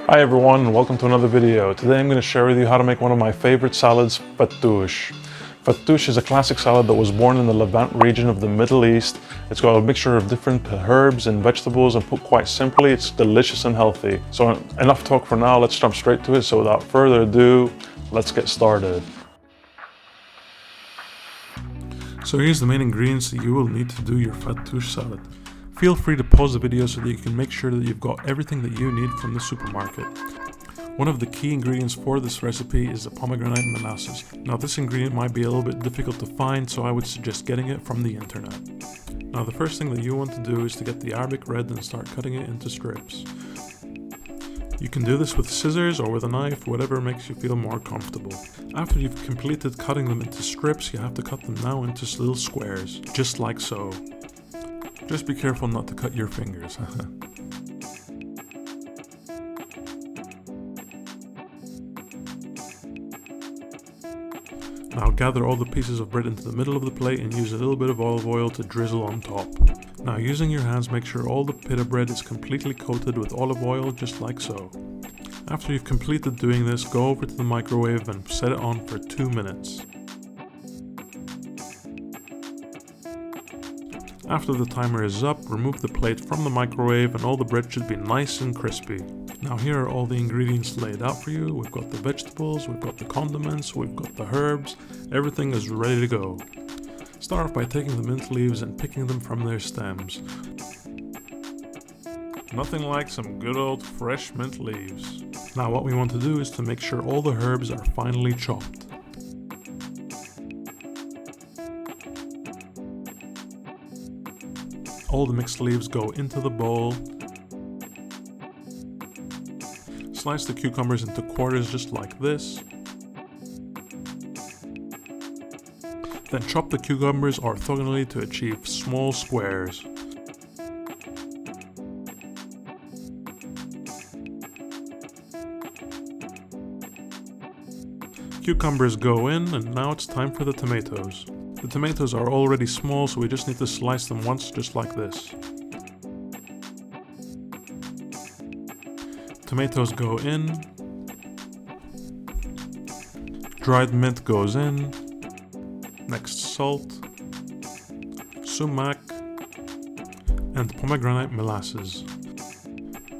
Hi everyone and welcome to another video. Today I'm going to share with you how to make one of my favorite salads, fattoush. Fattoush is a classic salad that was born in the Levant region of the Middle East. It's got a mixture of different herbs and vegetables, and put quite simply, it's delicious and healthy. So enough talk for now, let's jump straight to it. So without further ado, let's get started. So here's the main ingredients that you will need to do your fattoush salad. Feel free to pause the video so that you can make sure that you've got everything that you need from the supermarket. One of the key ingredients for this recipe is the pomegranate molasses. Now this ingredient might be a little bit difficult to find, so I would suggest getting it from the internet. Now the first thing that you want to do is to get the Arabic red and start cutting it into strips. You can do this with scissors or with a knife, whatever makes you feel more comfortable. After you've completed cutting them into strips, you have to cut them now into little squares, just like so. Just be careful not to cut your fingers. Now gather all the pieces of bread into the middle of the plate and use a little bit of olive oil to drizzle on top. Now using your hands, make sure all the pita bread is completely coated with olive oil, just like so. After you've completed doing this, go over to the microwave and set it on for 2 minutes. After the timer is up, remove the plate from the microwave and all the bread should be nice and crispy. Now here are all the ingredients laid out for you. We've got the vegetables, we've got the condiments, we've got the herbs. Everything is ready to go. Start off by taking the mint leaves and picking them from their stems. Nothing like some good old fresh mint leaves. Now what we want to do is to make sure all the herbs are finely chopped. All the mixed leaves go into the bowl. Slice the cucumbers into quarters just like this. Then chop the cucumbers orthogonally to achieve small squares. Cucumbers go in, and now it's time for the tomatoes. The tomatoes are already small, so we just need to slice them once, just like this. Tomatoes go in. Dried mint goes in. Next salt, sumac, and pomegranate molasses.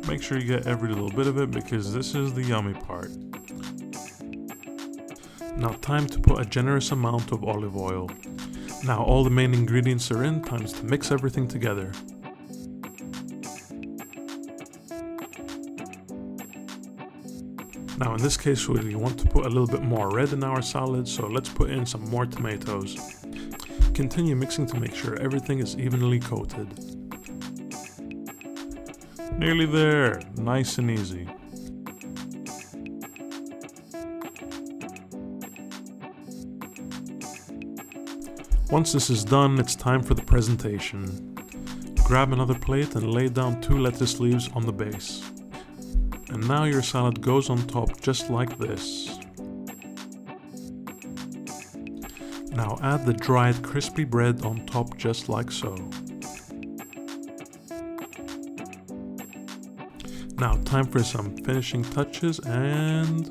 Make sure you get every little bit of it because this is the yummy part. Now time to put a generous amount of olive oil. Now all the main ingredients are in, time to mix everything together. Now in this case we want to put a little bit more red in our salad, so let's put in some more tomatoes. Continue mixing to make sure everything is evenly coated. Nearly there, nice and easy. Once this is done, it's time for the presentation. Grab another plate and lay down 2 lettuce leaves on the base. And now your salad goes on top just like this. Now add the dried crispy bread on top just like so. Now time for some finishing touches and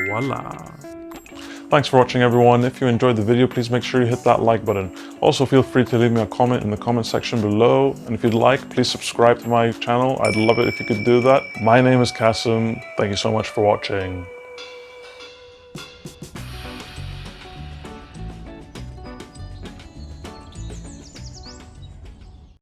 voila! Thanks for watching everyone. If you enjoyed the video, please make sure you hit that like button. Also feel free to leave me a comment in the comment section below. And if you'd like, please subscribe to my channel. I'd love it if you could do that. My name is Kassem. Thank you so much for watching.